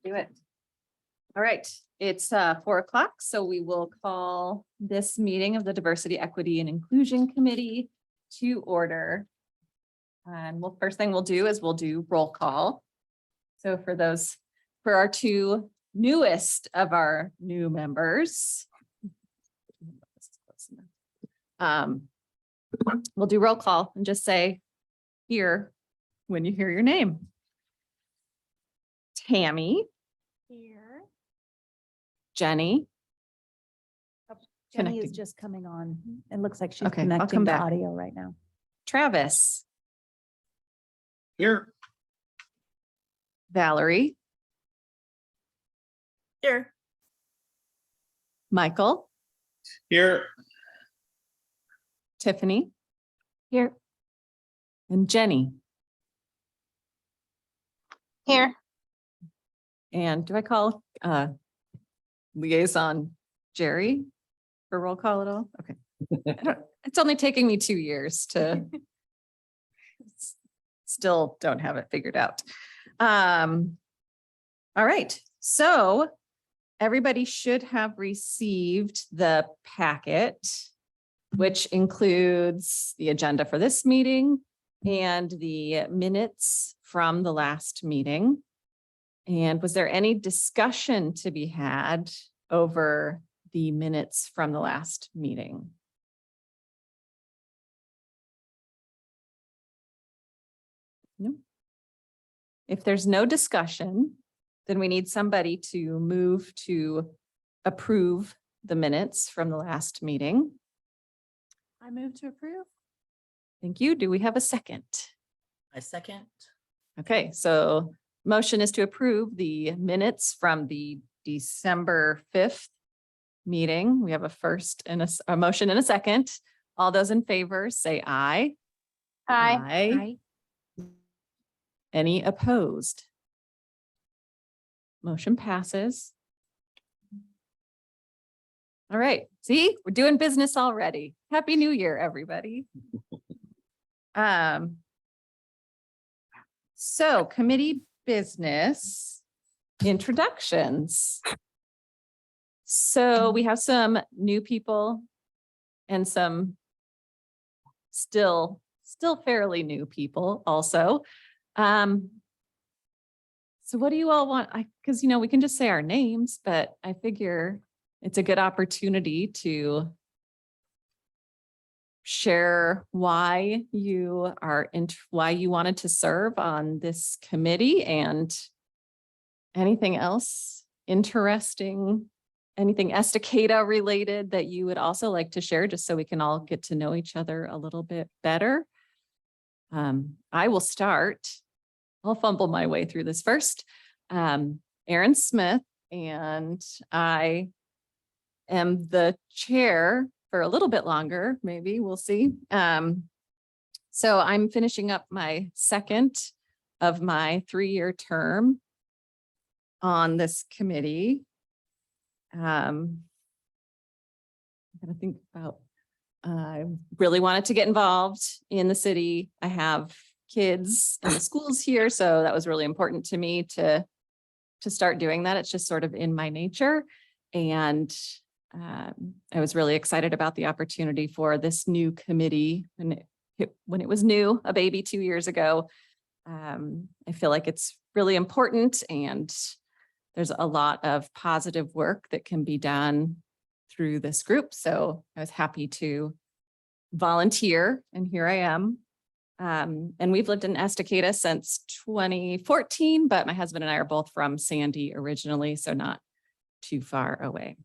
Do it. All right, it's 4 o'clock, so we will call this meeting of the Diversity, Equity, and Inclusion Committee to order. And first thing we'll do is we'll do roll call. So for our two newest of our new members. We'll do roll call and just say here when you hear your name. Tammy. Here. Jenny. Jenny is Connecting. just coming on. It looks like she's Okay, I'll connecting come the back. audio right now. Travis. Here. Valerie. Here. Michael. Here. Tiffany. Here. And Jenny. Here. And do I call liaison Jerry for roll call at all? Okay. It's only taking me 2 years to still don't have it figured out. All right, so everybody should have received the packet, which includes the agenda for this meeting and the minutes from the last meeting. And was there any discussion to be had over the minutes from the last meeting? No. If there's no discussion, then we need somebody to move to approve the minutes from the last meeting. I move to approve. Thank you. Do we have a second? I second. Okay, so motion is to approve the minutes from the December 5th meeting. We have a first and a motion and a second. All those in favor say aye. Aye. Any opposed? Motion passes. All right, see, we're doing business already. Happy New Year, everybody. So committee business introductions. So we have some new people and some still fairly new people also. So what do you all want? Because we can just say our names, but I figure it's a good opportunity to share why you wanted to serve on this committee and anything else interesting, anything Estacada related that you would also like to share, just so we can all get to know each other a little bit better. I will start. I'll fumble my way through this first. Erin Smith, and I am the chair for a little bit longer, maybe we'll see. So I'm finishing up my second of my 3-year term on this committee. I'm gonna think about, I really wanted to get involved in the city. I have kids in the schools here, so that was really important to me to start doing that. It's just sort of in my nature. And I was really excited about the opportunity for this new committee when it was new, a baby 2 years ago. I feel like it's really important, and there's a lot of positive work that can be done through this group. So I was happy to volunteer, and here I am. And we've lived in Estacada since 2014, but my husband and I are both from Sandy originally, so not too far away.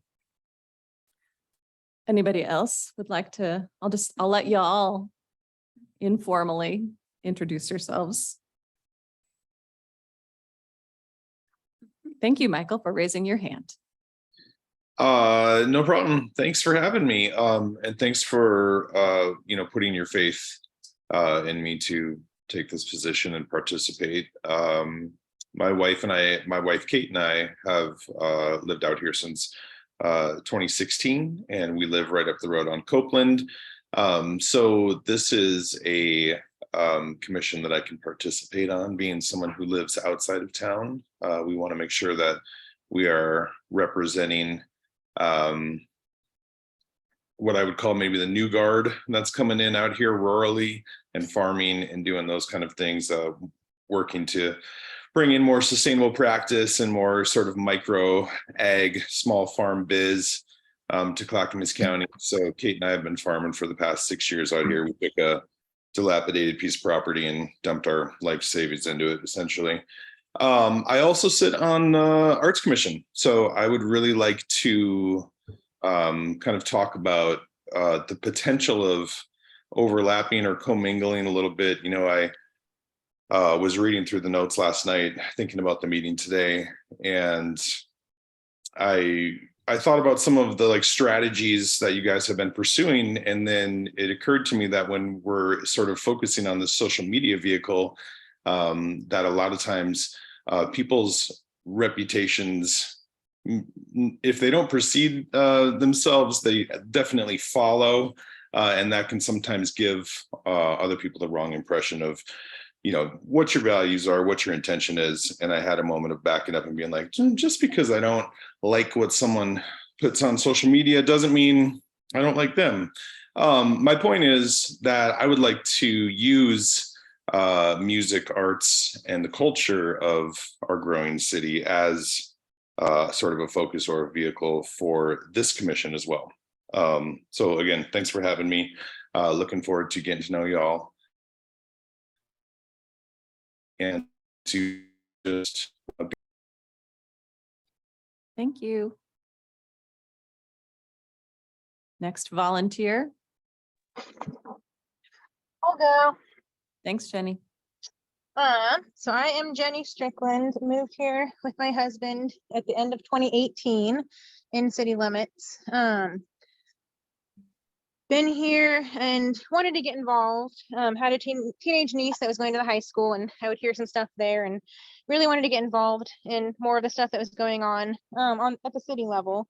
Anybody else would like to? I'll let y'all informally introduce yourselves. Thank you, Michael, for raising your hand. No problem. Thanks for having me. And thanks for putting your faith in me to take this position and participate. My wife Kate and I have lived out here since 2016, and we live right up the road on Copeland. So this is a commission that I can participate on, being someone who lives outside of town. We want to make sure that we are representing what I would call maybe the new guard that's coming in out here rurally and farming and doing those kind of things, working to bring in more sustainable practice and more sort of micro ag, small farm biz to Clackamas County. So Kate and I have been farming for the past 6 years out here. We took a dilapidated piece of property and dumped our life savings into it, essentially. I also sit on Arts Commission. So I would really like to kind of talk about the potential of overlapping or commingling a little bit. You know, I was reading through the notes last night, thinking about the meeting today, and I thought about some of the strategies that you guys have been pursuing, and then it occurred to me that when we're sort of focusing on the social media vehicle, that a lot of times people's reputations, if they don't precede themselves, they definitely follow, and that can sometimes give other people the wrong impression of, you know, what your values are, what your intention is. And I had a moment of backing up and being like, just because I don't like what someone puts on social media doesn't mean I don't like them. My point is that I would like to use music, arts, and the culture of our growing city as sort of a focus or a vehicle for this commission as well. So again, thanks for having me. Looking forward to getting to know y'all and to just. Thank you. Next volunteer. I'll go. Thanks, Jenny. So I am Jenny Strickland, moved here with my husband at the end of 2018 in city limits. Been here and wanted to get involved. Had a teenage niece that was going to the high school, and I would hear some stuff there, and really wanted to get involved in more of the stuff that was going on at the city level.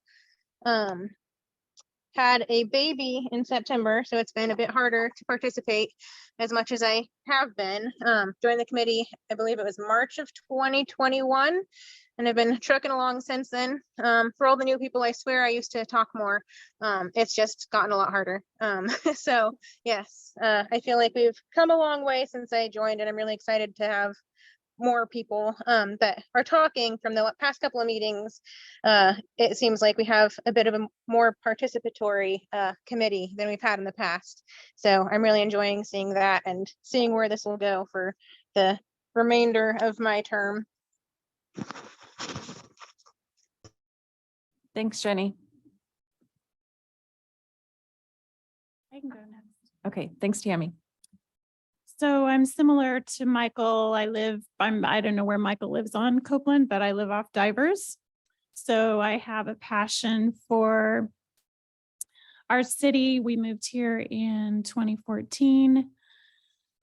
Had a baby in September, so it's been a bit harder to participate as much as I have been. Joined the committee, I believe it was March of 2021, and I've been trucking along since then. For all the new people, I swear I used to talk more. It's just gotten a lot harder. So yes, I feel like we've come a long way since I joined, and I'm really excited to have more people that are talking from the past couple of meetings. It seems like we have a bit of a more participatory committee than we've had in the past. So I'm really enjoying seeing that and seeing where this will go for the remainder of my term. Thanks, Jenny. I can go next. Okay, thanks, Tammy. So I'm similar to Michael. I don't know where Michael lives on Copeland, but I live off Divers. So I have a passion for our city. We moved here in 2014.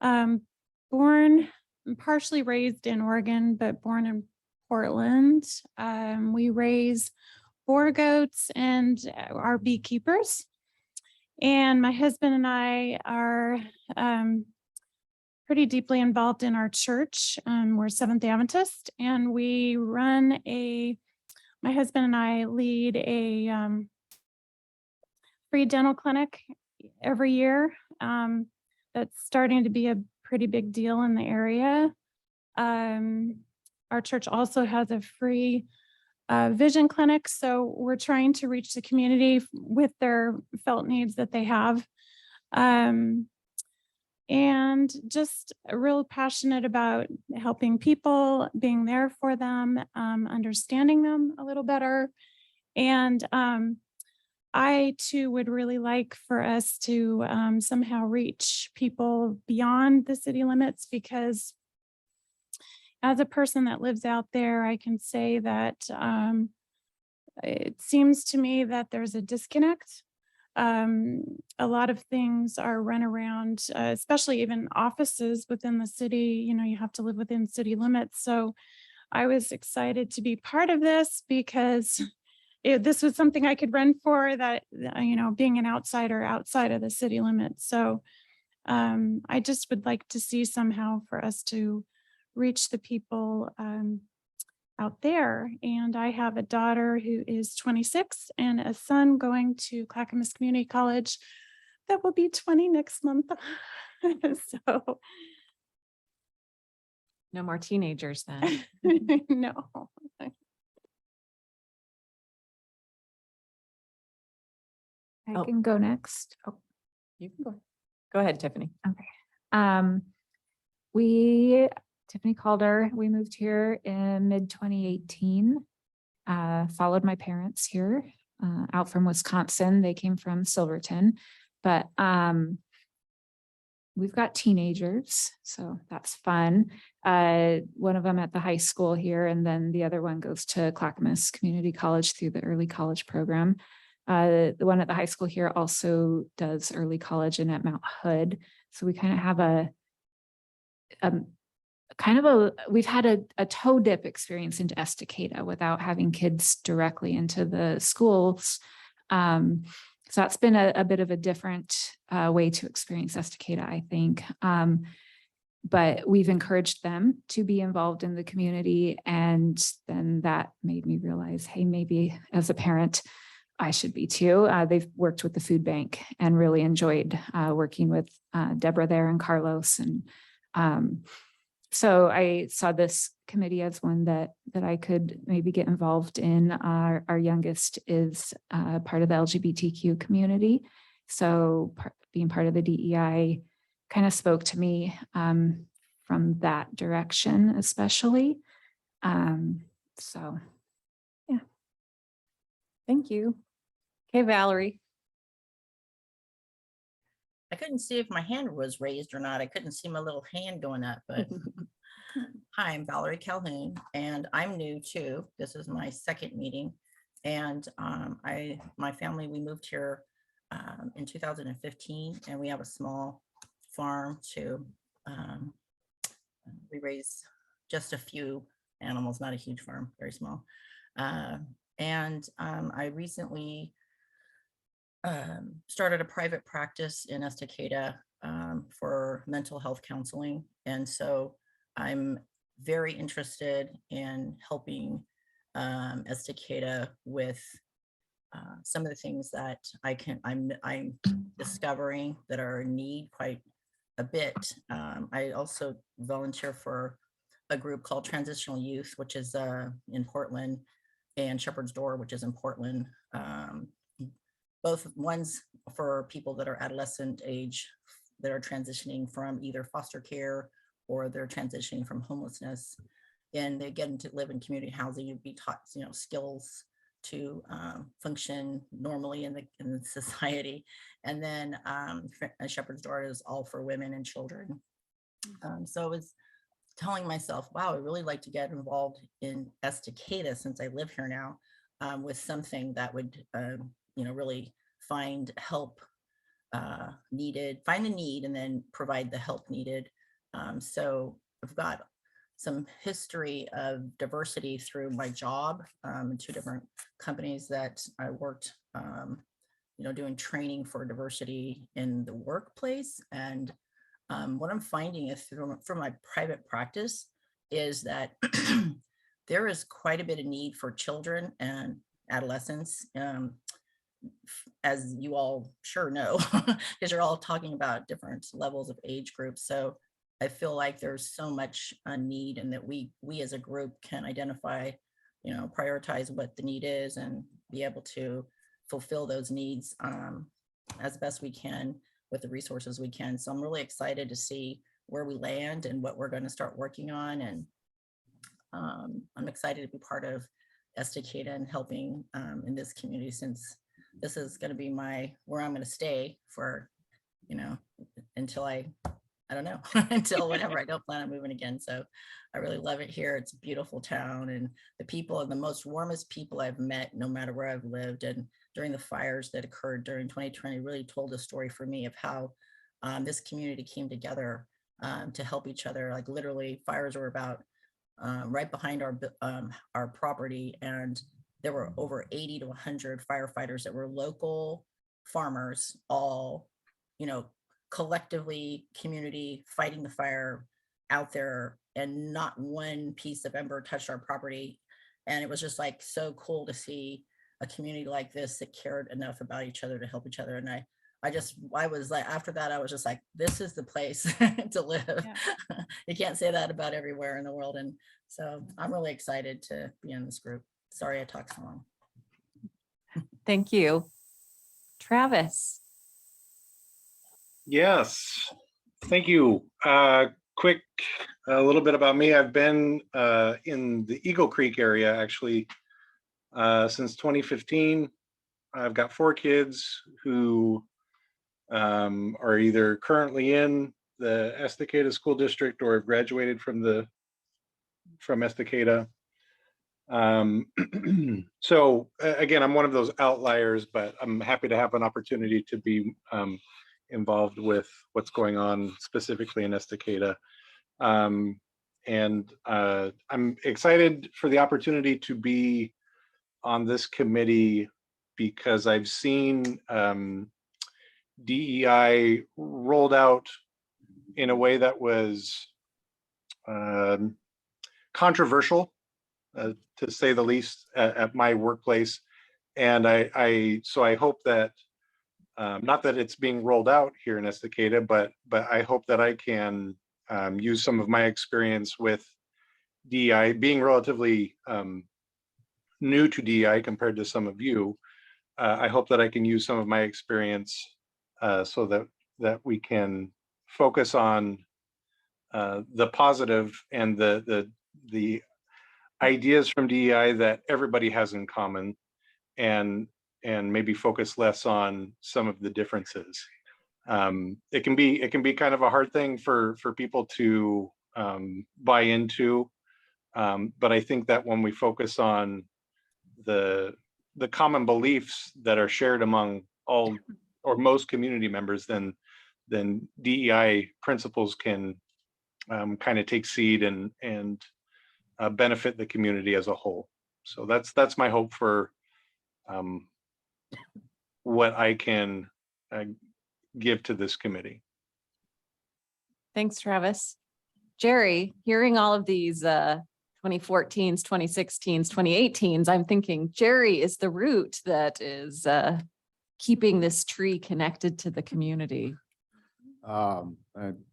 Born, partially raised in Oregon, but born in Portland. We raise 4 goats and are beekeepers. And my husband and I are pretty deeply involved in our church. We're Seventh Adventist, and we run my husband and I lead a free dental clinic every year. That's starting to be a pretty big deal in the area. Our church also has a free vision clinic, so we're trying to reach the community with their felt needs that they have. And just real passionate about helping people, being there for them, understanding them a little better. And I too would really like for us to somehow reach people beyond the city limits, because as a person that lives out there, I can say that it seems to me that there's a disconnect. A lot of things are run around, especially even offices within the city. You know, you have to live within city limits. So I was excited to be part of this because this was something I could run for, that, you know, being an outsider outside of the city limits. So I just would like to see somehow for us to reach the people out there. And I have a daughter who is 26 and a son going to Clackamas Community College that will be 20 next month. So No more teenagers then. no. I Oh. can go next. Oh, You can go. Go ahead, Tiffany. Um, Tiffany Calder, we moved here in mid 2018. Followed my parents here, out from Wisconsin. They came from Silverton, but, we've got teenagers, so that's fun. One of them at the high school here, and then the other one goes to Clackamas Community College through the early college program. The one at the high school here also does early college and at Mount Hood. So we kind of have we've had a toe dip experience into Estacada without having kids directly into the schools. So that's been a bit of a different way to experience Estacada, I think. But we've encouraged them to be involved in the community. And then that made me realize, hey, maybe as a parent, I should be too. They've worked with the food bank and really enjoyed working with Deborah there and Carlos. And so I saw this committee as one that I could maybe get involved in. Our youngest is part of the LGBTQ community. So being part of the DEI kind of spoke to me from that direction, especially. So yeah. Thank you. Okay, Valerie. I couldn't see if my hand was raised or not. I couldn't see my little hand going up, but hi, I'm Valerie Calhoun and I'm new too. This is my second meeting. And my family, we moved here in 2015 and we have a small farm to, we raise just a few animals, not a huge farm, very small. I recently started a private practice in Estacada for mental health counseling. And so I'm very interested in helping Estacada with some of the things that I'm discovering that are in need quite a bit. I also volunteer for a group called Transitional Youth, which is in Portland, and Shepherd's Door, which is in Portland. Both ones for people that are adolescent age that are transitioning from either foster care or they're transitioning from homelessness, and they get into live in community housing and be taught, skills to function normally in the society. And then Shepherd's Door is all for women and children. So I was telling myself, wow, I really like to get involved in Estacada since I live here now, with something that would really find help needed, find the need and then provide the help needed. So I've got some history of diversity through my job in 2 different companies that I worked, doing training for diversity in the workplace. And what I'm finding is from my private practice is that there is quite a bit of need for children and adolescents, as you all sure know, because you're all talking about different levels of age groups. So I feel like there's so much need, and that we as a group can identify, prioritize what the need is and be able to fulfill those needs as best we can with the resources we can. So I'm really excited to see where we land and what we're going to start working on. And I'm excited to be part of Estacada and helping in this community, since this is going to be where I'm going to stay for, until I don't know, until whenever I don't plan on moving again. So I really love it here. It's a beautiful town, and the people are the most warmest people I've met, no matter where I've lived. And during the fires that occurred during 2020, really told a story for me of how this community came together to help each other. Like literally, fires were about right behind our property, and there were over 80 to 100 firefighters that were local farmers, all collectively community fighting the fire out there, and not one piece of ember touched our property. And it was just like so cool to see a community like this that cared enough about each other to help each other. And I was like, after that, I was just like, this is the place to live. You can't say that about everywhere in the world. And so I'm really excited to be in this group. Sorry I talked so long. Thank you. Travis. Yes, thank you. Quick, a little bit about me. I've been in the Eagle Creek area actually since 2015. I've got 4 kids who are either currently in the Estacada School District or have graduated from Estacada. So again, I'm one of those outliers, but I'm happy to have an opportunity to be involved with what's going on specifically in Estacada. And I'm excited for the opportunity to be on this committee because I've seen DEI rolled out in a way that was controversial, to say the least, at my workplace. And so I hope that, not that it's being rolled out here in Estacada, but I hope that I can use some of my experience with DEI, being relatively new to DEI compared to some of you. I hope that I can use some of my experience so that we can focus on the positive and the ideas from DEI that everybody has in common, and maybe focus less on some of the differences. It can be kind of a hard thing for people to buy into, but I think that when we focus on the common beliefs that are shared among all or most community members, then DEI principles can kind of take seed and benefit the community as a whole. So that's my hope for what I can give to this committee. Thanks, Travis. Jerry, hearing all of these 2014s, 2016s, 2018s, I'm thinking Jerry is the root that is keeping this tree connected to the community.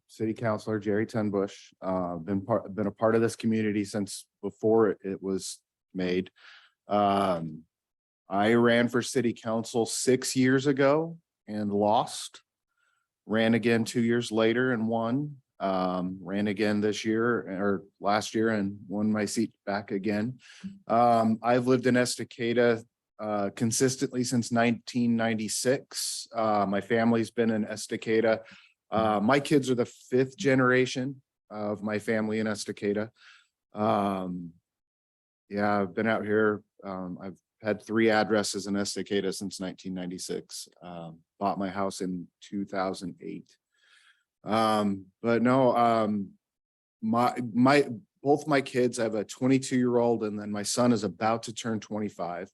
City Councilor Jerry Tenbush, been a part of this community since before it was made. I ran for city council 6 years ago and lost. Ran again 2 years later and won. Ran again this year or last year and won my seat back again. I've lived in Estacada consistently since 1996. My family's been in Estacada. My kids are the 5th generation of my family in Estacada. Yeah, I've been out here. I've had 3 addresses in Estacada since 1996. Bought my house in 2008. But no, both my kids, I have a 22-year-old and then my son is about to turn 25.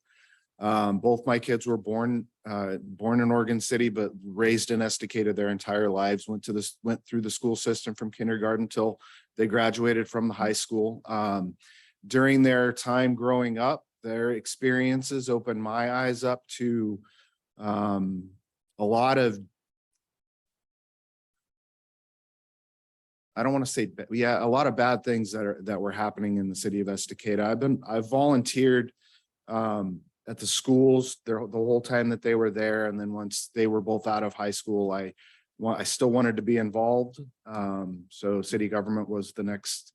Both my kids were born in Oregon City, but raised in Estacada their entire lives, went through the school system from kindergarten till they graduated from the high school. During their time growing up, their experiences opened my eyes up to a lot of, I don't want to say, yeah, a lot of bad things that were happening in the city of Estacada. I've volunteered at the schools the whole time that they were there, and then once they were both out of high school, I still wanted to be involved. So city government was the next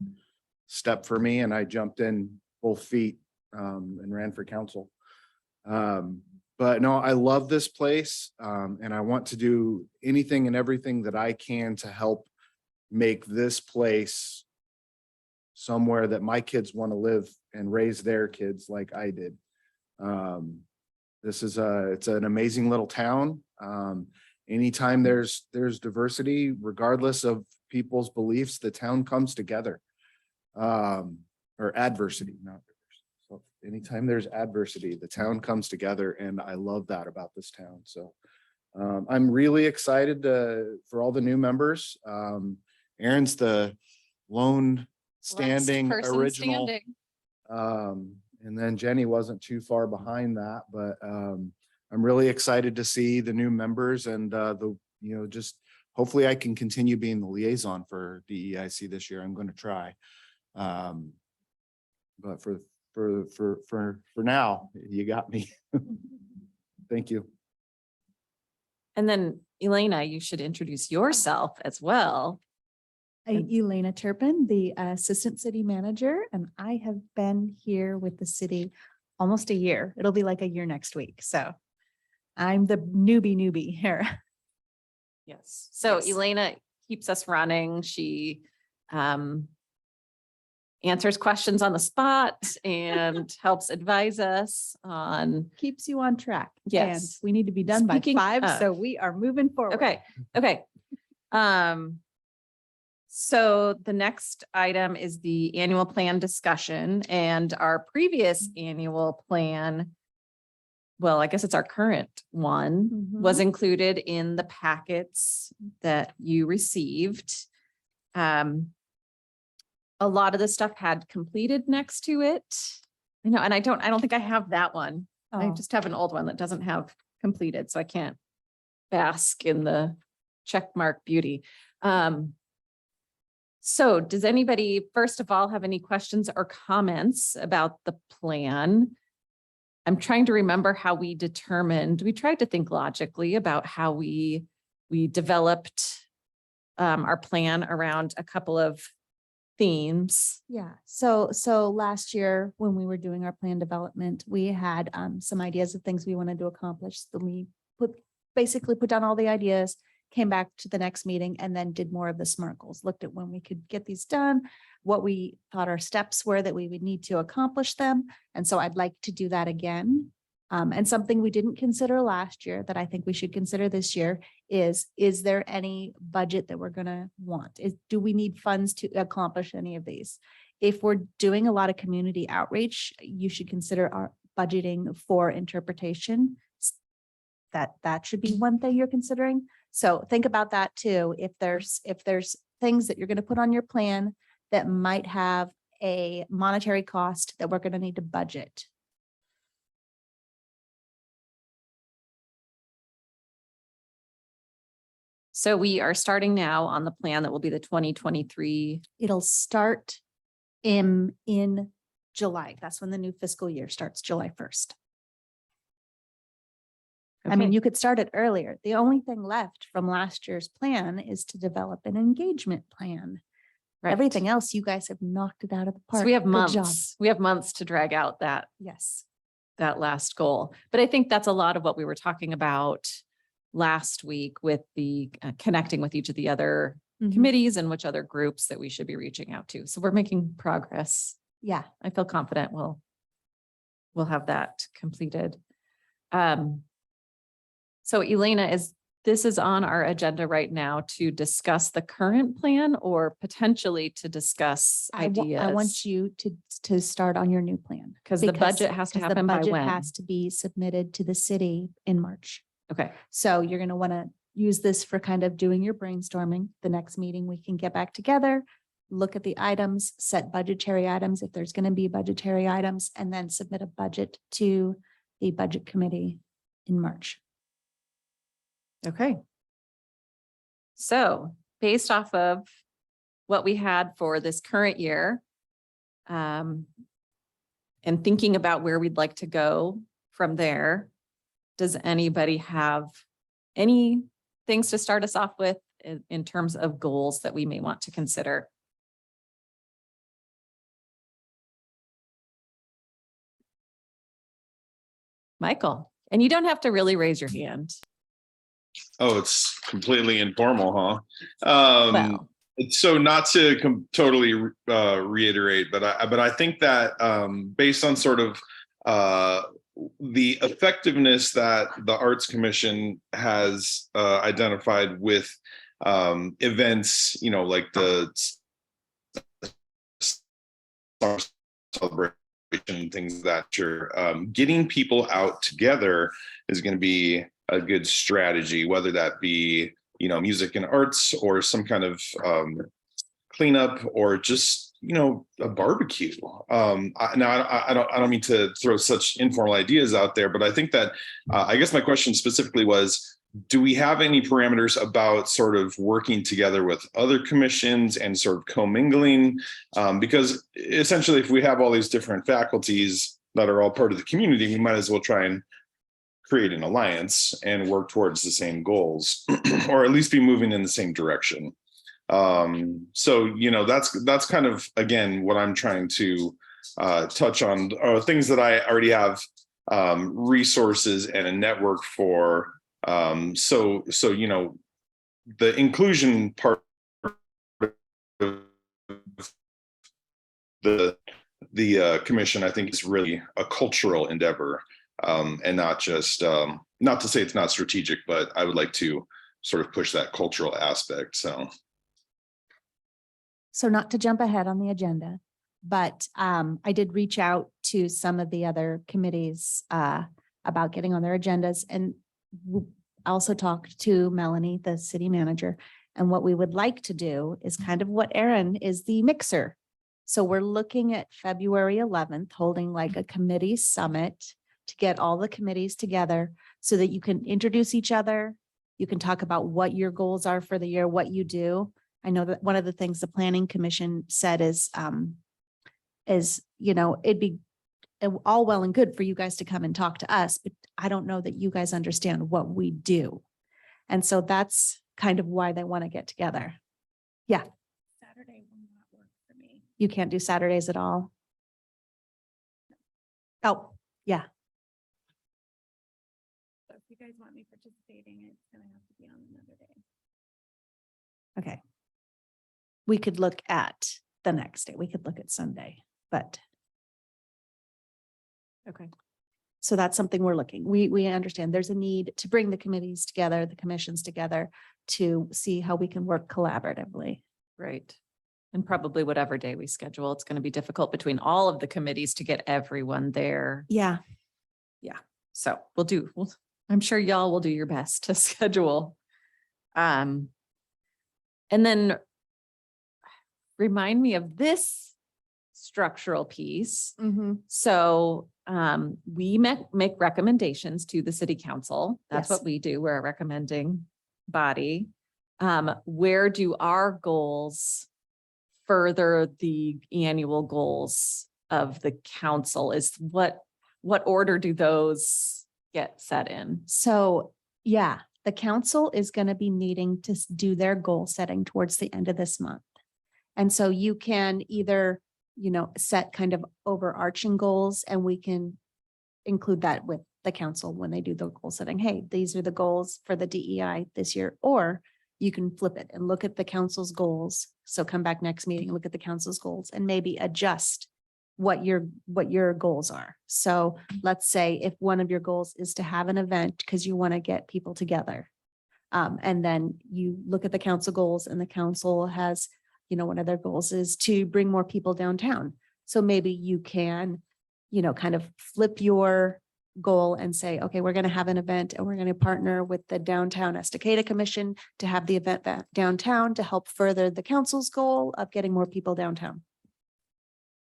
step for me, and I jumped in both feet and ran for council. But no, I love this place, and I want to do anything and everything that I can to help make this place somewhere that my kids want to live and raise their kids like I did. It's an amazing little town. Anytime there's diversity, regardless of people's beliefs, the town comes together. Or adversity, not diversity. So anytime there's adversity, the town comes together, and I love that about this town. So I'm really excited for all the new members. Aaron's the lone Last standing person original. standing. And then Jenny wasn't too far behind that, but I'm really excited to see the new members and just hopefully I can continue being the liaison for DEIC this year. I'm going to try. But for now, you got me. Thank you. And then Elena, you should introduce yourself as well. And- Elena Turpin, the Assistant City Manager, and I have been here with the city almost a year. It'll be like a year next week. So I'm the newbie here. Yes. So Yes. Elena keeps us running. She answers questions on the spot and helps advise us on. Keeps you on track. And Yes. we need to be done by Speaking 5, of- so we are moving forward. Okay. So the next item is the annual plan discussion, and our previous annual plan, well, I guess it's our current one, was included in the packets that you received. A lot of the stuff had completed next to it. And I don't think I have that one. I Oh. just have an old one that doesn't have completed, so I can't bask in the check mark beauty. So does anybody, first of all, have any questions or comments about the plan? I'm trying to remember how we tried to think logically about how we developed our plan around a couple of themes. Yeah, so last year when we were doing our plan development, we had some ideas of things we wanted to accomplish. So we basically put down all the ideas, came back to the next meeting and then did more of the SMART goals, looked at when we could get these done, what we thought our steps were that we would need to accomplish them. And so I'd like to do that again. And something we didn't consider last year that I think we should consider this year is there any budget that we're gonna want? Do we need funds to accomplish any of these? If we're doing a lot of community outreach, you should consider our budgeting for interpretation. That should be one thing you're considering. So think about that too. If there's things that you're gonna put on your plan that might have a monetary cost that we're gonna need to budget. So we are starting now on the plan that will be the 2023. It'll start in July. That's when the new fiscal year starts, July 1st. I mean, Okay. you could start it earlier. The only thing left from last year's plan is to develop an engagement plan. Right. Everything else, you guys have knocked it out of the park. So we have Good job. months. We have months to drag out that Yes. last goal. But I think that's a lot of what we were talking about last week with the connecting with each of the other Mhm. committees and which other groups that we should be reaching out to. So we're making progress. Yeah. I feel confident we'll have that completed. So Elena, this is on our agenda right now to discuss the current plan or potentially to discuss ideas? I want you to start on your new plan. Because the budget has to because the happen by budget when? has to be submitted to the city in March. Okay, So you're going to want to use this for kind of doing your brainstorming. The next meeting, we can get back together, look at the items, set budgetary items, if there's going to be budgetary items, and then submit a budget to the budget committee in March. okay. So based off of what we had for this current year, and thinking about where we'd like to go from there, does anybody have any things to start us off with in terms of goals that we may want to consider? Michael, and you don't have to really raise your hand. Oh, it's completely informal, huh? Well, So not to totally reiterate, but I think that based on sort of the effectiveness that the Arts Commission has identified with events, like the celebration, things of that nature, getting people out together is going to be a good strategy, whether that be, you know, music and arts or some kind of cleanup or just, you know, a barbecue. I don't mean to throw such informal ideas out there, but I think that I guess my question specifically was, do we have any parameters about sort of working together with other commissions and sort of commingling? Because essentially, if we have all these different faculties that are all part of the community, we might as well try and create an alliance and work towards the same goals, or at least be moving in the same direction. So, you know, that's kind of, again, what I'm trying to touch on, things that I already have resources and a network for. So, you know, the inclusion part of the commission, I think, is really a cultural endeavor, and not just, not to say it's not strategic, but I would like to sort of push that cultural aspect. So not to jump ahead on the agenda, but I did reach out to some of the other committees about getting on their agendas, and I also talked to Melanie, the city manager, and what we would like to do is kind of what Erin is, the mixer. So we're looking at February 11th, holding like a committee summit to get all the committees together so that you can introduce each other. You can talk about what your goals are for the year, what you do. I know that one of the things the planning commission said is, you know, it'd be all well and good for you guys to come and talk to us, but I don't know that you guys understand what we do. And so that's kind of why they want to get together. Yeah. Saturday will not work for me. You can't do Saturdays at all. Oh, yeah. So if you guys want me participating, it's gonna have to be on another day. Okay. We could look at the next day. We could look at Sunday, but. Okay. So that's something we're looking. We understand there's a need to bring the committees together, the commissions together to see how we can work collaboratively. Right. And probably whatever day we schedule, it's going to be difficult between all of the committees to get everyone there. Yeah. So I'm sure y'all will do your best to schedule. And then remind me of this structural piece. So we make recommendations to the city council. That's Yes. what we do. We're a recommending body. Where do our goals further the annual goals of the council? Is what order do those get set in? So, yeah, the council is going to be needing to do their goal setting towards the end of this month. And so you can either, you know, set kind of overarching goals, and we can include that with the council when they do the goal setting. Hey, these are the goals for the DEI this year, or you can flip it and look at the council's goals. So come back next meeting, look at the council's goals and maybe adjust what your goals are. So let's say if one of your goals is to have an event because you want to get people together. And then you look at the council goals, and the council has, you know, one of their goals is to bring more people downtown. So maybe you can, you know, kind of flip your goal and say, okay, we're going to have an event and we're going to partner with the Downtown Estacada Commission to have the event downtown to help further the council's goal of getting more people downtown.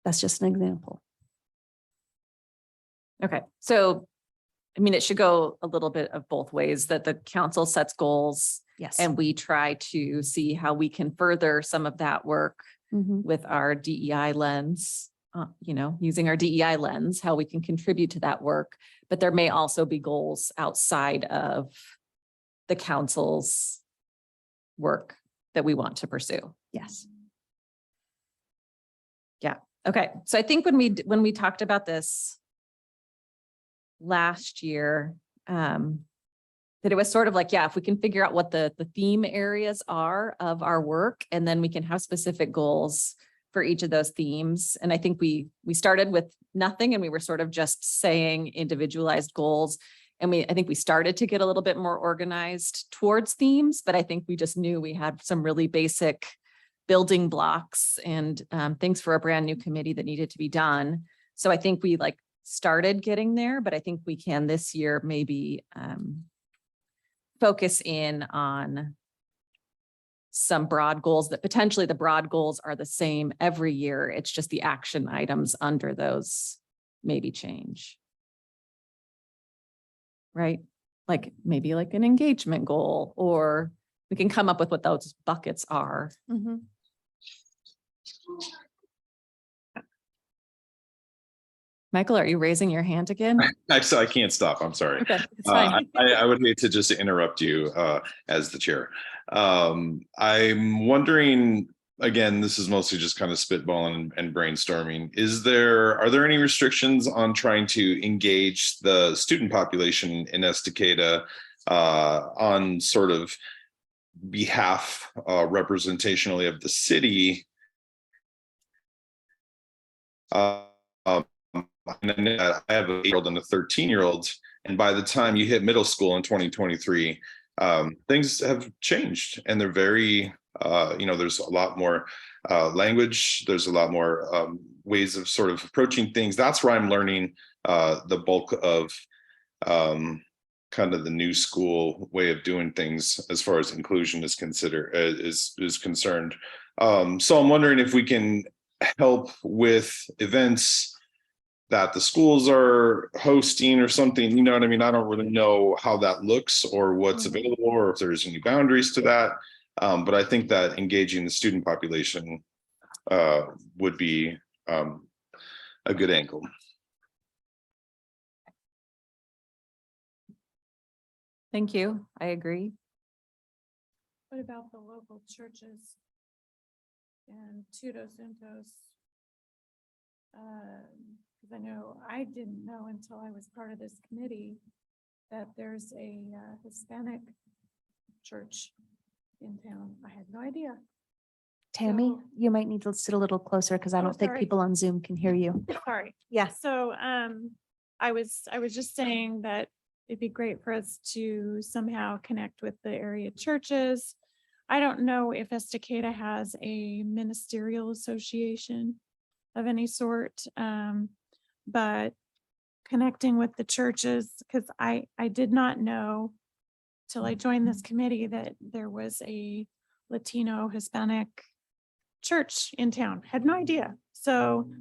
That's just an example. Okay, so I mean, it should go a little bit of both ways, that the council sets goals Yes. and we try to see how we can further some of that work Mhm. with our DEI lens, you know, using our DEI lens, how we can contribute to that work. But there may also be goals outside of the council's work that we want to pursue. Yes. Okay, so I think when we talked about this last year, that it was sort of like, yeah, if we can figure out what the theme areas are of our work, and then we can have specific goals for each of those themes. And I think we started with nothing, and we were sort of just saying individualized goals. And I think we started to get a little bit more organized towards themes, but I think we just knew we had some really basic building blocks and things for a brand new committee that needed to be done. So I think we started getting there, but I think we can this year maybe focus in on some broad goals that potentially the broad goals are the same every year. It's just the action items under those maybe change. Right? Like maybe like an engagement goal, or we can come up with what those buckets are. Mhm. Michael, are you raising your hand again? I can't stop. I'm sorry. Okay, it's fine. I would hate to just interrupt you as the chair. I'm wondering, again, this is mostly just kind of spitballing and brainstorming. Are there any restrictions on trying to engage the student population in Estacada on sort of behalf representationally of the city? And I have a 8-year-old and a 13-year-old, and by the time you hit middle school in 2023, things have changed, and they're very, there's a lot more language, there's a lot more ways of sort of approaching things. That's where I'm learning the bulk of kind of the new school way of doing things as far as inclusion is concerned. So I'm wondering if we can help with events that the schools are hosting or something, you know what I mean? I don't really know how that looks or what's available or if there's any boundaries to that. But I think that engaging the student population would be a good angle. Thank you. I agree. What about the local churches and Tudos Untos? Because I know I didn't know until I was part of this committee that there's a Hispanic church in town. I had no idea. Tammy, So- you might need to sit a little closer because I Oh, don't think sorry. people on Zoom can hear you. Sorry. Yeah. So I was just saying that it'd be great for us to somehow connect with the area churches. I don't know if Estacada has a ministerial association of any sort, but connecting with the churches, because I did not know till I joined this committee that there was a Latino Hispanic church in town. Had no idea. So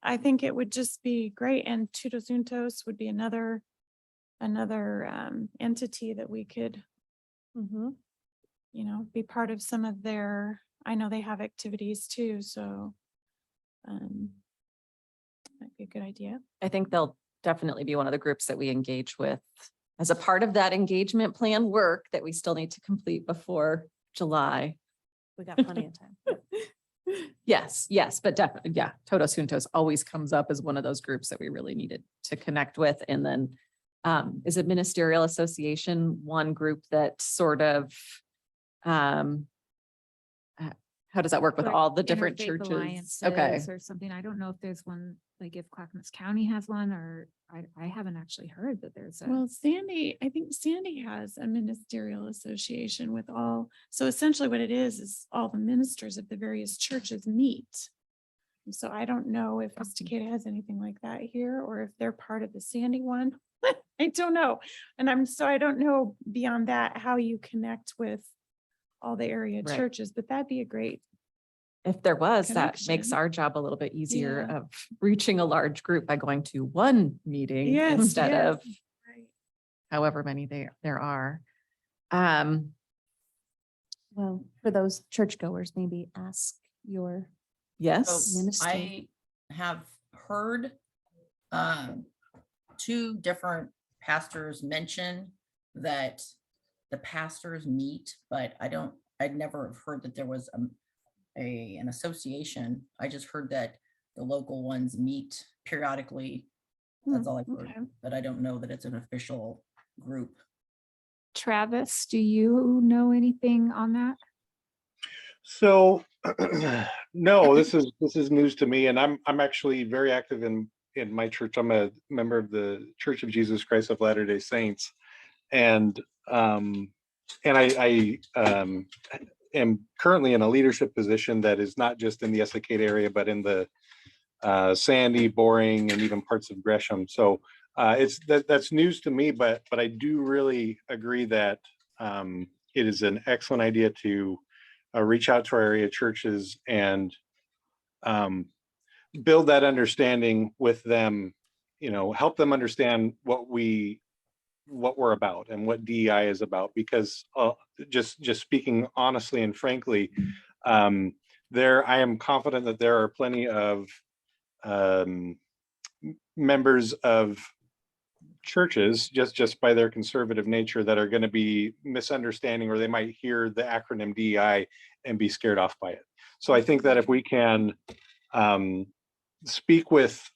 I think it would just be great. And Tudos Untos would be another entity that we could, Mhm. be part of some of their, I know they have activities too, so might be a good idea. I think they'll definitely be one of the groups that we engage with as a part of that engagement plan work that we still need to complete before July. We got plenty of time. Yes, but definitely, yeah, Todos Juntos always comes up as one of those groups that we really needed to connect with. And then is it Ministerial Association, one group that sort of how does that work with Like all the different Interfaith churches? Alliances Okay, Or something. I don't know if there's one, like if Clackamas County has one, or I haven't actually heard that there's a. Well, I think Sandy has a ministerial association with all, so essentially what it is all the ministers of the various churches meet. And so I don't know if Estacada has anything like that here, or if they're part of the Sandy one. I don't know. And I don't know beyond that, how you connect with all the area Right. churches, but that'd be a great, if there was, that makes Connection. our job a little bit easier Yeah. of reaching a large group by going to one meeting Yes, instead yes. of however many there are. Well, for those churchgoers, maybe ask your, Yes, Minister. I have heard two different pastors mention that the pastors meet, but I'd never have heard that there was an association. I just heard that the local ones meet periodically. That's all I've heard, okay. but I don't know that it's an official group. Travis, do you know anything on that? So, no, this is news to me, and I'm actually very active in my church. I'm a member of the Church of Jesus Christ of Latter-day Saints, and I am currently in a leadership position that is not just in the Estacada area, but in the Sandy, Boring, and even parts of Gresham. So that's news to me, but I do really agree that it is an excellent idea to reach out to our area churches and build that understanding with them, help them understand what we're about and what DEI is about, because just speaking honestly and frankly, I am confident that there are plenty of members of churches, just by their conservative nature, that are going to be misunderstanding, or they might hear the acronym DEI and be scared off by it. So I think that if we can speak with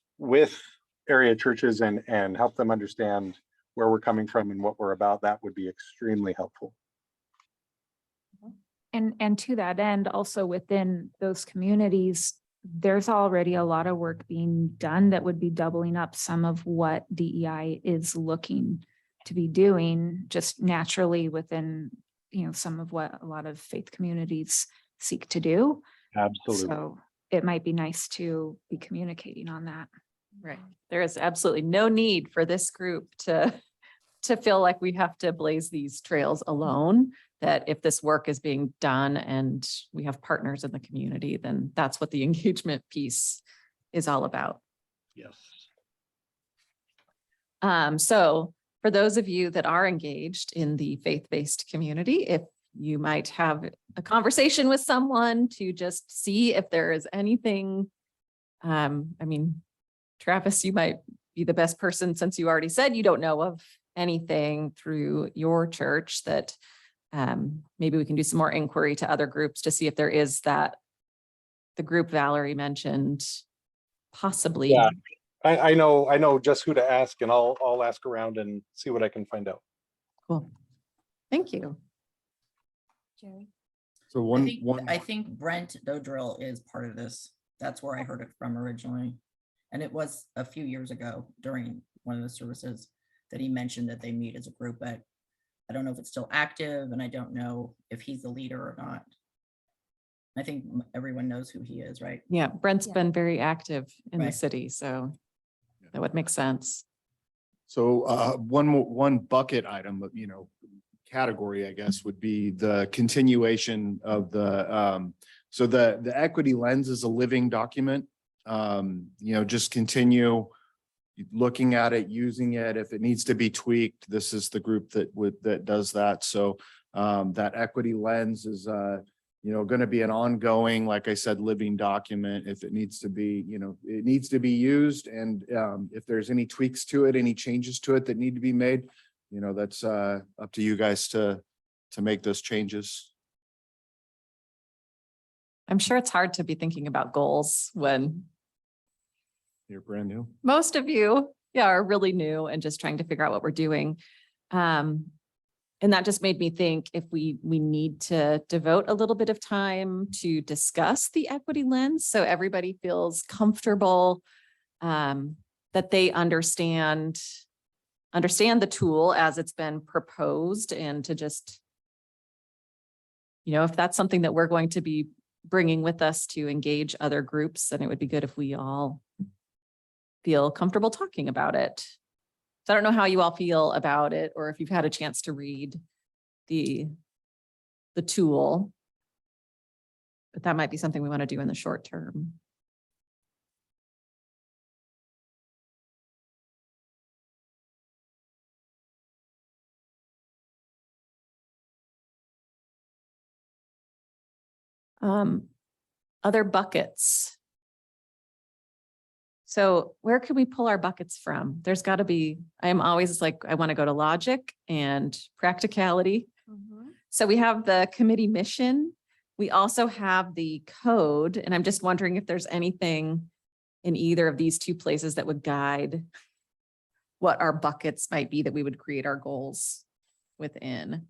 area churches and help them understand where we're coming from and what we're about, that would be extremely helpful. And to that end, also within those communities, there's already a lot of work being done that would be doubling up some of what DEI is looking to be doing just naturally within, some of what a lot of faith communities seek to do. Absolutely. So it might be nice to be communicating on that. Right. There is absolutely no need for this group to feel like we have to blaze these trails alone, that if this work is being done and we have partners in the community, then that's what the engagement piece is all about. Yes. So for those of you that are engaged in the faith-based community, if you might have a conversation with someone to just see if there is anything, Travis, you might be the best person, since you already said you don't know of anything through your church, that maybe we can do some more inquiry to other groups to see if there is the group Valerie mentioned, possibly. Yeah. I know just who to ask, and I'll ask around and see what I can find out. Cool. Thank you. Jerry? So I think Brent Dodrill is part of this. That's where I heard it from originally. And it was a few years ago during one of the services that he mentioned that they meet as a group, but I don't know if it's still active, and I don't know if he's the leader or not. I think everyone knows who he is, right? Yeah, Brent's Yeah. been very active in the Right. city, so that would make sense. So one bucket item, category, I guess, would be the continuation of so the equity lens is a living document. Just continue looking at it, using it. If it needs to be tweaked, this is the group that does that. So that equity lens is going to be an ongoing, like I said, living document. If it needs to be, it needs to be used. And if there's any tweaks to it, any changes to it that need to be made, that's up to you guys to make those changes. I'm sure it's hard to be thinking about goals when You're brand new. most of you, are really new and just trying to figure out what we're doing. And that just made me think if we need to devote a little bit of time to discuss the equity lens, so everybody feels comfortable, that they understand the tool as it's been proposed, and to just, if that's something that we're going to be bringing with us to engage other groups, then it would be good if we all feel comfortable talking about it. So I don't know how you all feel about it, or if you've had a chance to read the tool, but that might be something we want to do in the short term. Other buckets. So where can we pull our buckets from? There's got to be, I am always like, I want to go to logic and practicality. So we have the committee mission. We also have the code, and I'm just wondering if there's anything in either of these two places that would guide what our buckets might be that we would create our goals within.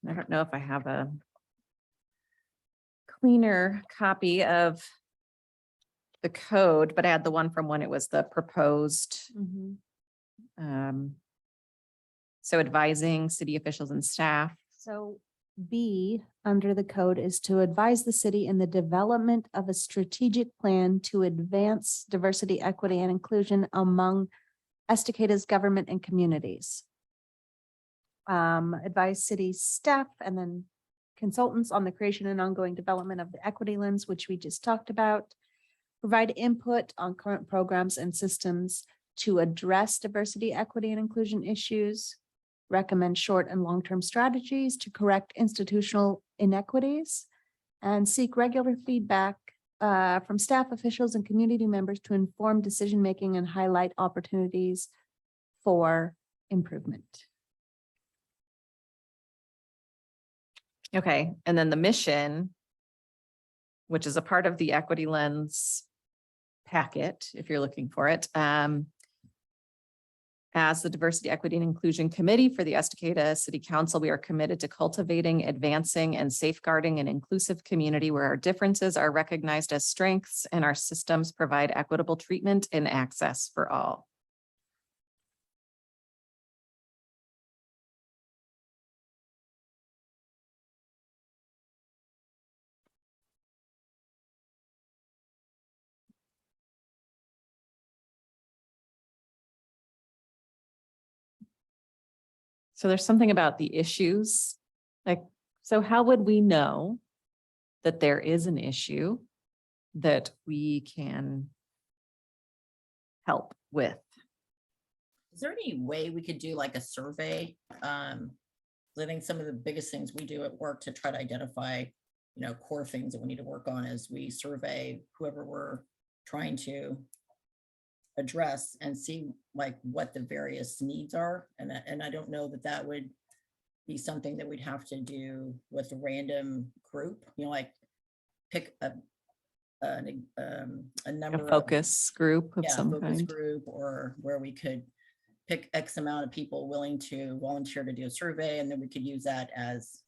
I don't know if I have a cleaner copy of the code, but I had the one from when it was the proposed So advising city officials and staff. So B, under the code, is to advise the city in the development of a strategic plan to advance diversity, equity, and inclusion among Estacada's government and communities. Advise city staff and then consultants on the creation and ongoing development of the equity lens, which we just talked about. Provide input on current programs and systems to address diversity, equity, and inclusion issues. Recommend short and long-term strategies to correct institutional inequities, and seek regular feedback from staff officials and community members to inform decision-making and highlight opportunities for improvement. Okay, and then the mission, which is a part of the Equity Lens packet, if you're looking for it. As the Diversity, Equity, and Inclusion Committee for the Estacada City Council, we are committed to cultivating, advancing, and safeguarding an inclusive community where our differences are recognized as strengths and our systems provide equitable treatment and access for all. So there's something about the issues, like, so how would we know that there is an issue that we can help with? Is there any way we could do like a survey? 'Cause I think some of the biggest things we do at work to try to identify, core things that we need to work on as we survey whoever we're trying to address and see like what the various needs are. And I don't know that that would be something that we'd have to do with a random group, like pick a number A of focus group of yeah, some focus kind? group, or where we could pick X amount of people willing to volunteer to do a survey, and then we could use that as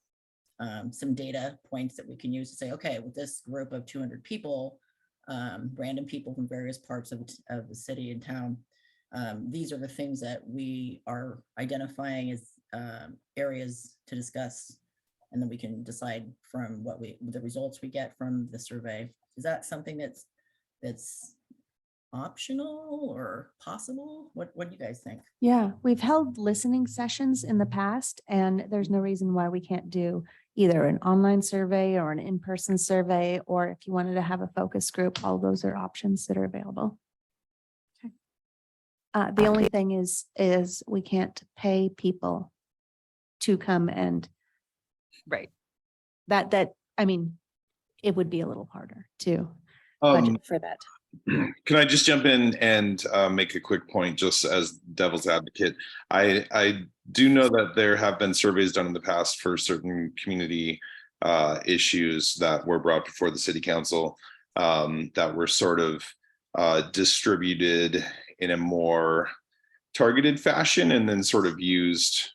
some data points that we can use to say, okay, with this group of 200 people, random people from various parts of the city and town, these are the things that we are identifying as areas to discuss, and then we can decide from the results we get from the survey. Is that something that's optional or possible? What do you guys think? Yeah, we've held listening sessions in the past, and there's no reason why we can't do either an online survey or an in-person survey, or if you wanted to have a focus group, all those are options that are available. The only thing is we can't pay people to come and Right. I mean, it would be a little harder to Um, budget for that. Can I just jump in and make a quick point, just as devil's advocate? I do know that there have been surveys done in the past for certain community issues that were brought before the city council that were sort of distributed in a more targeted fashion and then sort of used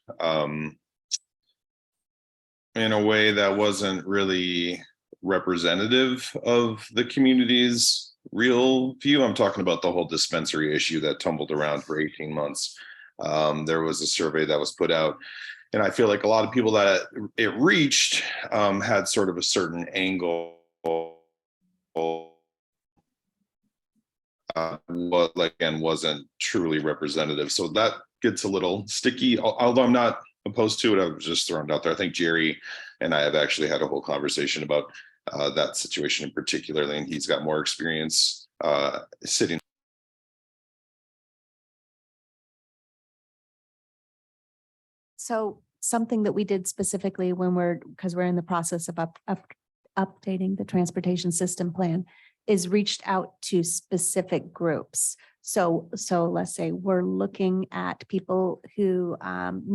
in a way that wasn't really representative of the community's real view. I'm talking about the whole dispensary issue that tumbled around for 18 months. There was a survey that was put out, and I feel like a lot of people that it reached had sort of a certain angle. What again wasn't truly representative. So that gets a little sticky, although I'm not opposed to it. I was just throwing it out there. I think Jerry and I have actually had a whole conversation about that situation in particular, and he's got more experience sitting. So something that we did specifically when because we're in the process of updating the transportation system plan, is reached out to specific groups. So let's say we're looking at people who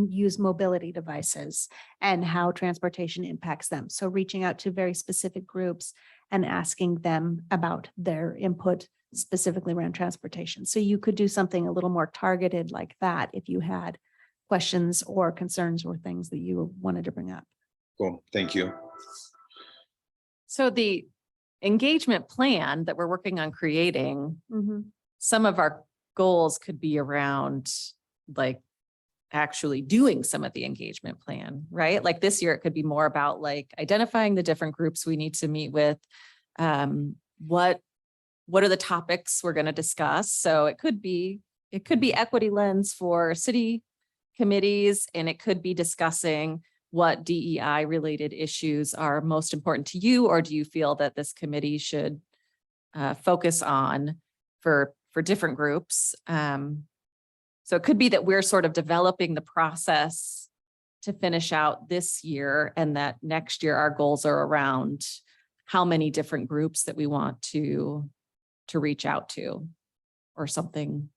use mobility devices and how transportation impacts them. So reaching out to very specific groups and asking them about their input specifically around transportation. So you could do something a little more targeted like that if you had questions or concerns or things that you wanted to bring up. Cool, thank you. So the engagement plan that we're working on creating, some of our goals could be around like actually doing some of the engagement plan, right? Like this year, it could be more about like identifying the different groups we need to meet with. What are the topics we're going to discuss? So it could be equity lens for city committees, and it could be discussing what DEI related issues are most important to you, or do you feel that this committee should focus on for different groups? So it could be that we're sort of developing the process to finish out this year, and that next year our goals are around how many different groups that we want to reach out to, or something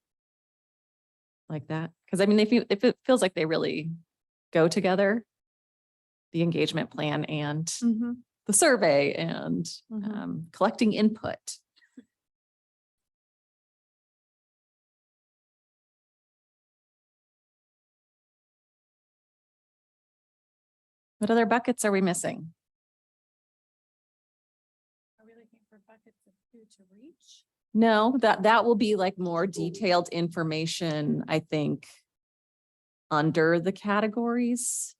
like that. Because I mean, if it feels like they really go together, the engagement plan and the survey and collecting input. What other buckets are we missing? Are we looking for buckets of who to reach? No, that will be like more detailed information, I think, under the categories.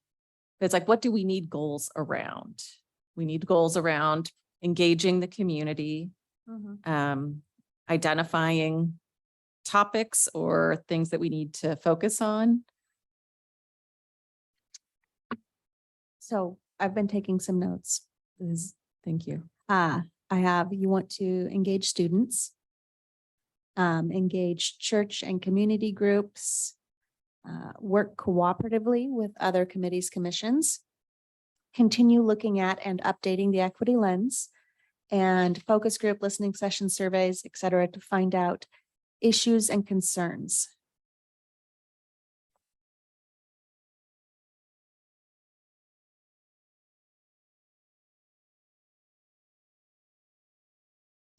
It's like, what do we need goals around? We need goals around engaging the community, identifying topics or things that we need to focus on. So I've been taking some notes. Thank you. I have, you want to engage students, engage church and community groups, work cooperatively with other committees, commissions, continue looking at and updating the equity lens, and focus group listening session surveys, et cetera, to find out issues and concerns.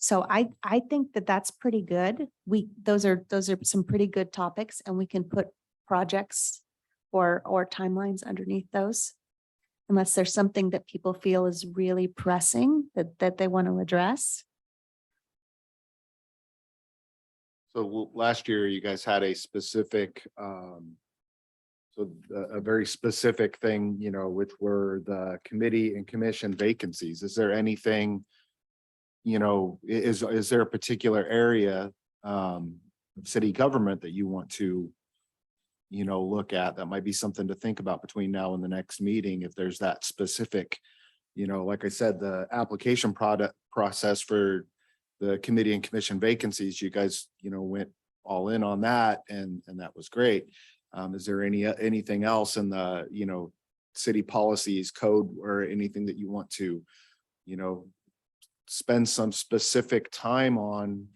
So I think that that's pretty good. Those are some pretty good topics, and we can put projects or timelines underneath those. Unless there's something that people feel is really pressing that they want to address. So last year you guys had a specific, a very specific thing, you know, which were the committee and commission vacancies. Is there anything, you know, is there a particular area of city government that you want to, you know, look at? That might be something to think about between now and the next meeting. If there's that specific, you know, like I said, the application process for the committee and commission vacancies, you guys, you know, went all in on that, and that was great. Is there anything else in the, you know, city policies, code, or anything that you want to, you know, spend some specific time on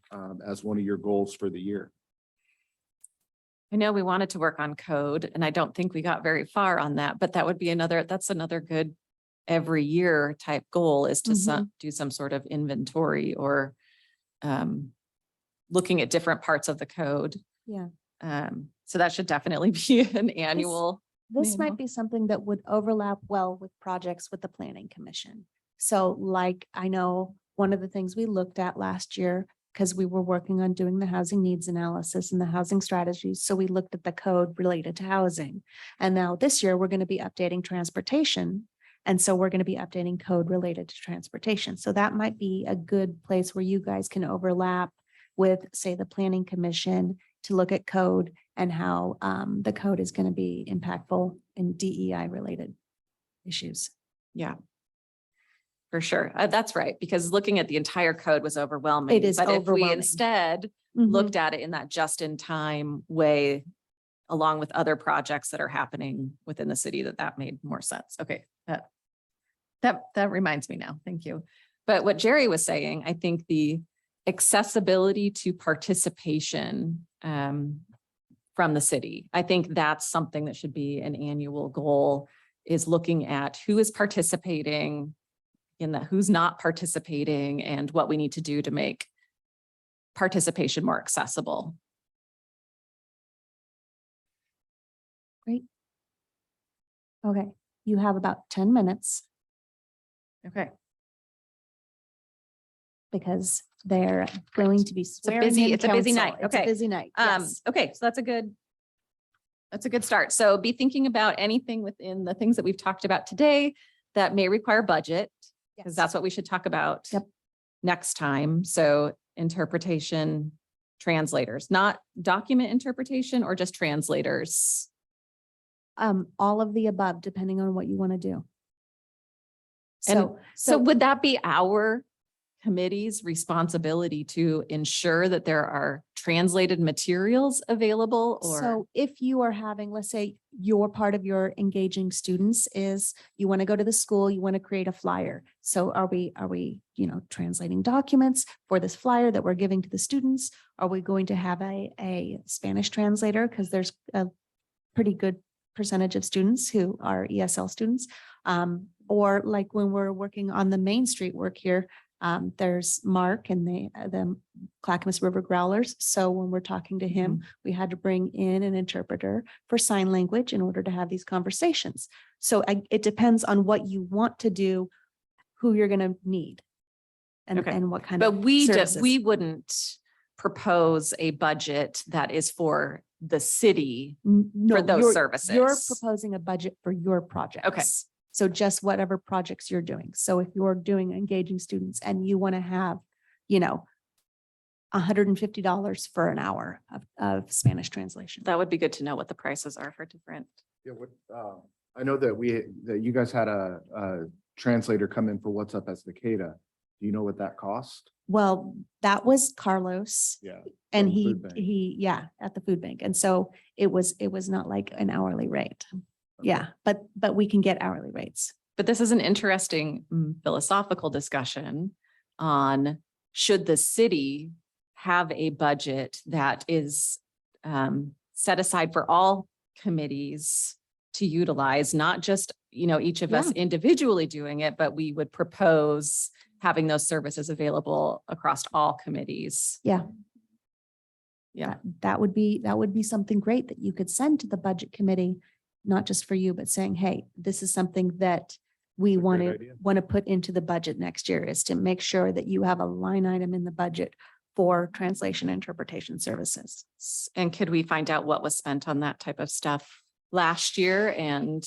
as one of your goals for the year? I know we wanted to work on code, and I don't think we got very far on that, but that would be that's another good every year type goal, is to do some sort of inventory or looking at different parts of the code. Yeah. So that should definitely be an annual. This might be something that would overlap well with projects with the planning commission. So like, I know one of the things we looked at last year, because we were working on doing the housing needs analysis and the housing strategies. So we looked at the code related to housing. And now this year, we're going to be updating transportation. And so we're going to be updating code related to transportation. So that might be a good place where you guys can overlap with, say, the planning commission to look at code and how the code is going to be impactful in DEI related issues. Yeah. For sure. That's right. Because looking at the entire code was overwhelming. It is But if we overwhelming. instead looked at it in that just in time way, along with other projects that are happening within the city, that made more sense. Okay. That reminds me now. Thank you. But what Jerry was saying, I think the accessibility to participation from the city, I think that's something that should be an annual goal, is looking at who is participating in that, who's not participating, and what we need to do to make participation more accessible. Great. Okay, you have about 10 minutes Okay. because they're going to be swearing in it's a busy council. night. It's a Okay. busy night. Yes. Okay, so that's a good That's a good start. So be thinking about anything within the things that we've talked about today that may require budget, because Yes. that's what we should talk about Yep. next time. So interpretation, translators, not document interpretation or just translators. All of the above, depending on what you want to do. And So, so would that be our committee's responsibility to ensure that there are translated materials available or? So if you are having, let's say your part of your engaging students is you want to go to the school, you want to create a flyer. So are we, translating documents for this flyer that we're giving to the students? Are we going to have a Spanish translator? Because there's a pretty good percentage of students who are ESL students. Or like when we're working on the Main Street work here, there's Mark and the Clackamas River Growlers. So when we're talking to him, we had to bring in an interpreter for sign language in order to have these conversations. So it depends on what you want to do, who you're going to need. Okay. And what kind But of we services. we wouldn't propose a budget that is for the city. No, those You're services. proposing a budget for your projects. So just whatever projects you're doing. So if you're doing engaging students and you want to have, $150 for an hour of Spanish translation. That would be good to know what the prices are for different. Yeah, I know that you guys had a translator come in for What's Up Estacada. Do you know what that cost? Well, that was Carlos Yeah. and from Food Bank. at the food bank. And so it was not like an hourly rate. Yeah, but we can get hourly rates. But this is an interesting philosophical discussion on should the city have a budget that is set aside for all committees to utilize, not just, each of us individually doing it, but we would propose having those services available across all committees. Yeah. Yeah. That would be something great that you could send to the budget committee, not just for you, but saying, hey, this is something that we That's a want great to idea. put into the budget next year, is to make sure that you have a line item in the budget for translation interpretation services. And could we find out what was spent on that type of stuff last year and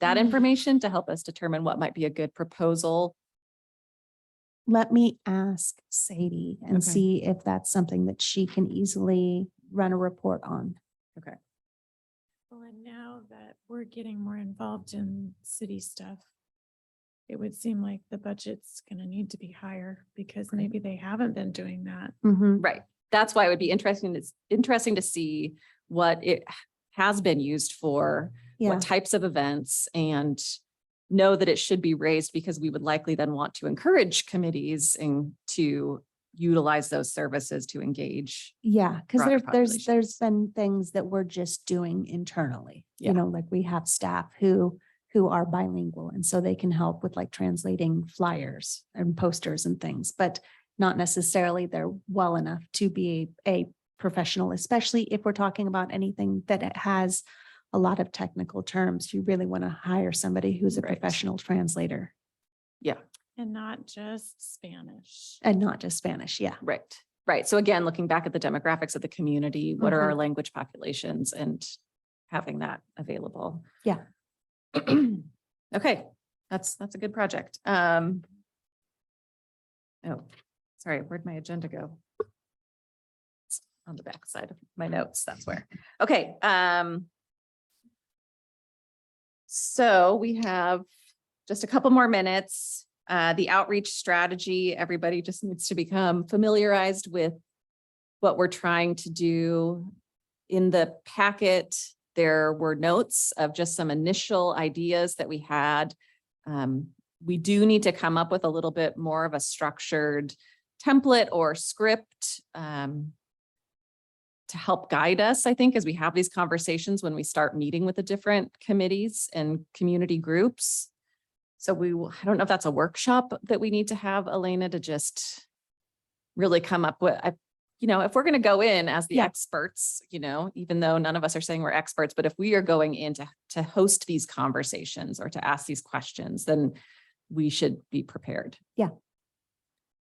that information to help us determine what might be a good proposal? Let me ask Sadie and Okay. see if that's something that she can easily run a report on. Well, and now that we're getting more involved in city stuff, it would seem like the budget's gonna need to be higher because maybe they haven't been doing that. Right. That's why it would be interesting. It's interesting to see what it has been used for, Yeah, what types of events, and know that it should be raised because we would likely then want to encourage committees and to utilize those services to engage. yeah, because broader there's populations. been things that we're just doing internally. Yeah. Like we have staff who are bilingual, and so they can help with like translating flyers and posters and things, but not necessarily they're well enough to be a professional, especially if we're talking about anything that it has a lot of technical terms. You really want to hire somebody who's a Right. professional translator And not just Spanish. and not just Spanish. Yeah. Right. Right. So again, looking back at the demographics of the community, what are Mhm. our language populations and having that available? Yeah. Okay, that's a good project. Oh, sorry, where'd my agenda go? It's on the back side of my notes, that's where. Okay, so we have just a couple more minutes. The outreach strategy, everybody just needs to become familiarized with what we're trying to do. In the packet, there were notes of just some initial ideas that we had. We do need to come up with a little bit more of a structured template or script to help guide us, I think, as we have these conversations when we start meeting with the different committees and community groups. So I don't know if that's a workshop that we need to have, Elena, to just really come up with, if we're going to go in as the Yeah. experts, even though none of us are saying we're experts, but if we are going in to host these conversations or to ask these questions, then we should be prepared. Yeah.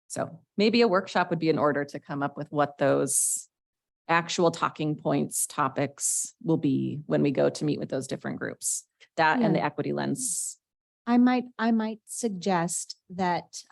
So maybe a workshop would be in order to come up with what those actual talking points, topics will be when we go to meet with those different groups. That and the Yeah. equity lens. I might suggest that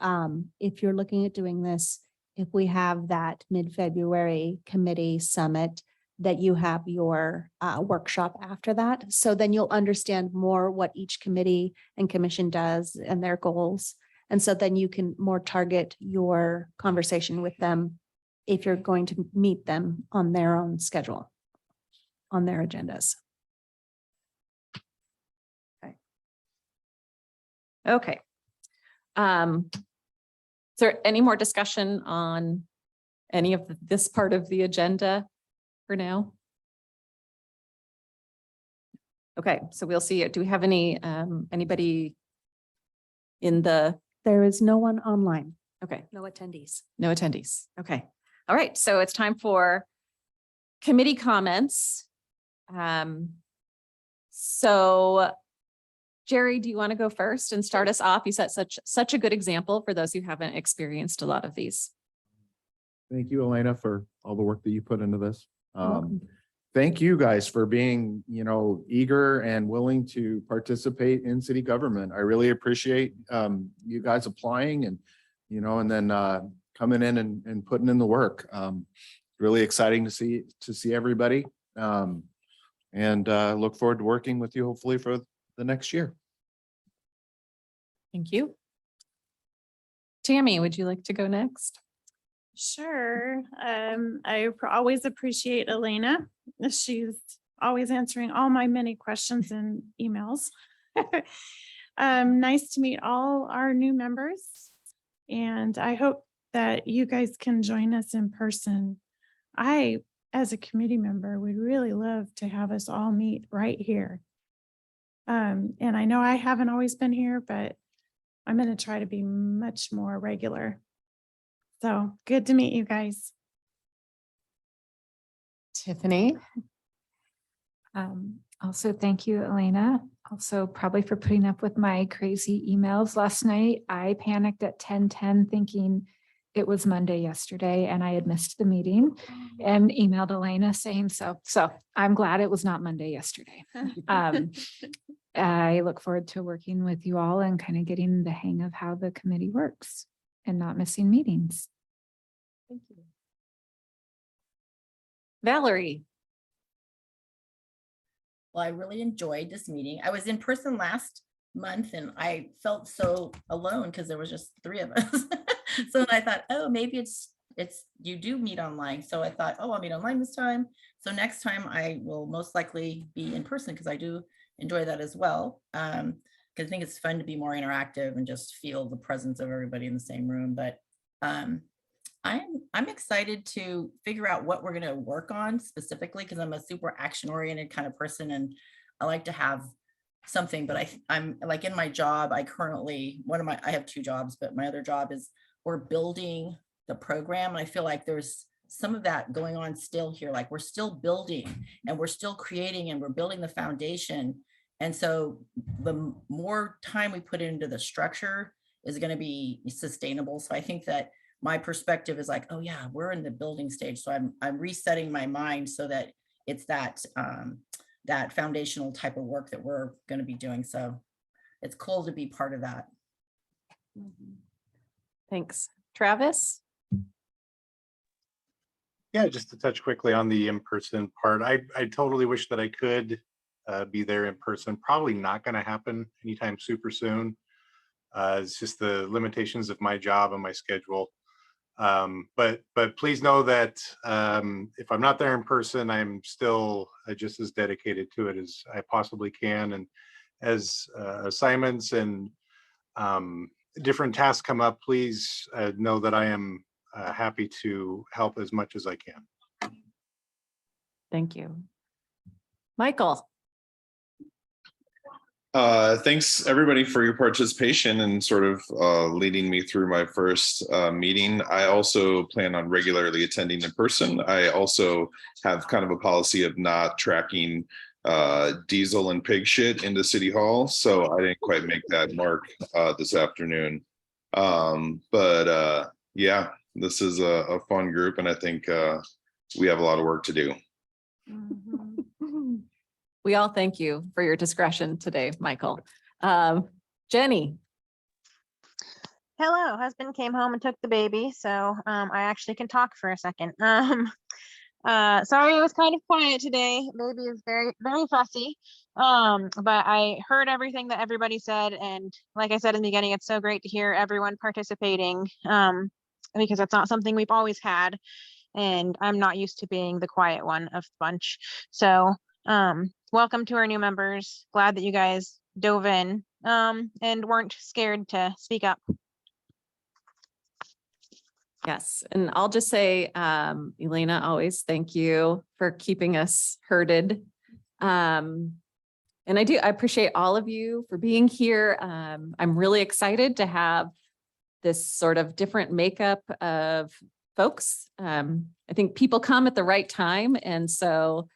if you're looking at doing this, if we have that mid-February committee summit, that you have your workshop after that. So then you'll understand more what each committee and commission does and their goals. And so then you can more target your conversation with them if you're going to meet them on their own schedule, on their agendas. Okay. Is there any more discussion on any of this part of the agenda for now? Okay, so we'll see. Do we have anybody in the, There is no one online, okay, no attendees. no attendees. Okay. All right. So it's time for committee comments. So Jerry, do you want to go first and start us off? You set such a good example for those who haven't experienced a lot of these. Thank you, Elena, for all the work that you put into this. welcome. Thank you guys for being, eager and willing to participate in city government. I really appreciate you guys applying and, and then coming in and putting in the work. Really exciting to see everybody. And look forward to working with you hopefully for the next year. Thank you. Tammy, would you like to go next? Sure. I always appreciate Elena. She's always answering all my many questions and emails. Nice to meet all our new members. And I hope that you guys can join us in person. I, as a committee member, would really love to have us all meet right here. And I know I haven't always been here, but I'm going to try to be much more regular. So good to meet you guys. Tiffany? Also, thank you, Elena. Also, probably for putting up with my crazy emails last night. I panicked at 10:10 thinking it was Monday yesterday and I had missed the meeting and emailed Elena saying so. So I'm glad it was not Monday yesterday. I look forward to working with you all and kind of getting the hang of how the committee works and not missing meetings. Thank you. Valerie? Well, I really enjoyed this meeting. I was in person last month and I felt so alone because there was just 3 of us. So I thought, oh, maybe it's you do meet online. So I thought, oh, I'll meet online this time. So next time I will most likely be in person because I do enjoy that as well. Because I think it's fun to be more interactive and just feel the presence of everybody in the same room. But I'm excited to figure out what we're going to work on specifically because I'm a super action oriented kind of person and I like to have something, but I'm like in my job, I have 2 jobs, but my other job is we're building the program. And I feel like there's some of that going on still here. Like we're still building and we're still creating and we're building the foundation. And so the more time we put into the structure is going to be sustainable. So I think that my perspective is like, oh yeah, we're in the building stage. So I'm resetting my mind so that it's that that foundational type of work that we're going to be doing. So it's cool to be part of that. Thanks. Travis? Yeah, just to touch quickly on the in-person part, I totally wish that I could be there in person. Probably not going to happen anytime super soon. It's just the limitations of my job and my schedule. But please know that if I'm not there in person, I'm still just as dedicated to it as I possibly can. And as assignments and different tasks come up, please know that I am happy to help as much as I can. Thank you. Michael? Thanks everybody for your participation and sort of leading me through my first meeting. I also plan on regularly attending in person. I also have kind of a policy of not tracking diesel and pig shit into City Hall. So I didn't quite make that mark this afternoon. But yeah, this is a fun group and I think we have a lot of work to do. We all thank you for your discretion today, Michael. Jenny, Hello, husband came home and took the baby, so I actually can talk for a second. Sorry it was kind of quiet today. Baby is very fussy. But I heard everything that everybody said, and like I said in the beginning, it's so great to hear everyone participating. Because that's not something we've always had, and I'm not used to being the quiet one of the bunch. So welcome to our new members. Glad that you guys dove in and weren't scared to speak up. yes, and I'll just say, Elena, always thank you for keeping us herded. And I appreciate all of you for being here. I'm really excited to have this sort of different makeup of folks. I think people come at the right time. And so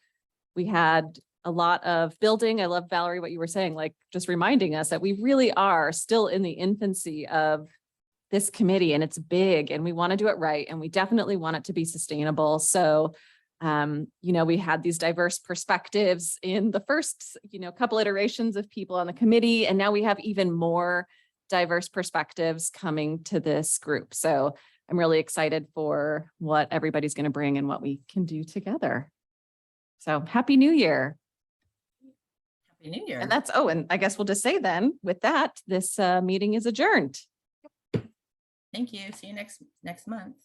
we had a lot of building. I love, Valerie, what you were saying, like just reminding us that we really are still in the infancy of this committee, and it's big, and we want to do it right. And we definitely want it to be sustainable. So, we had these diverse perspectives in the first, couple iterations of people on the committee, and now we have even more diverse perspectives coming to this group. So I'm really excited for what everybody's going to bring and what we can do together. So Happy New Year. Happy New Year. And and I guess we'll just say then with that, this meeting is adjourned. Thank you. See you next month.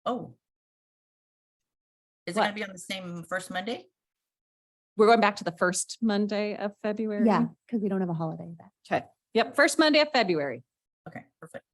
Oh. Is it What? gonna be on the same first Monday? We're going back to the first Monday of February. Yeah, because we don't have a holiday then. Okay. Yep. First Monday of February. Okay, perfect.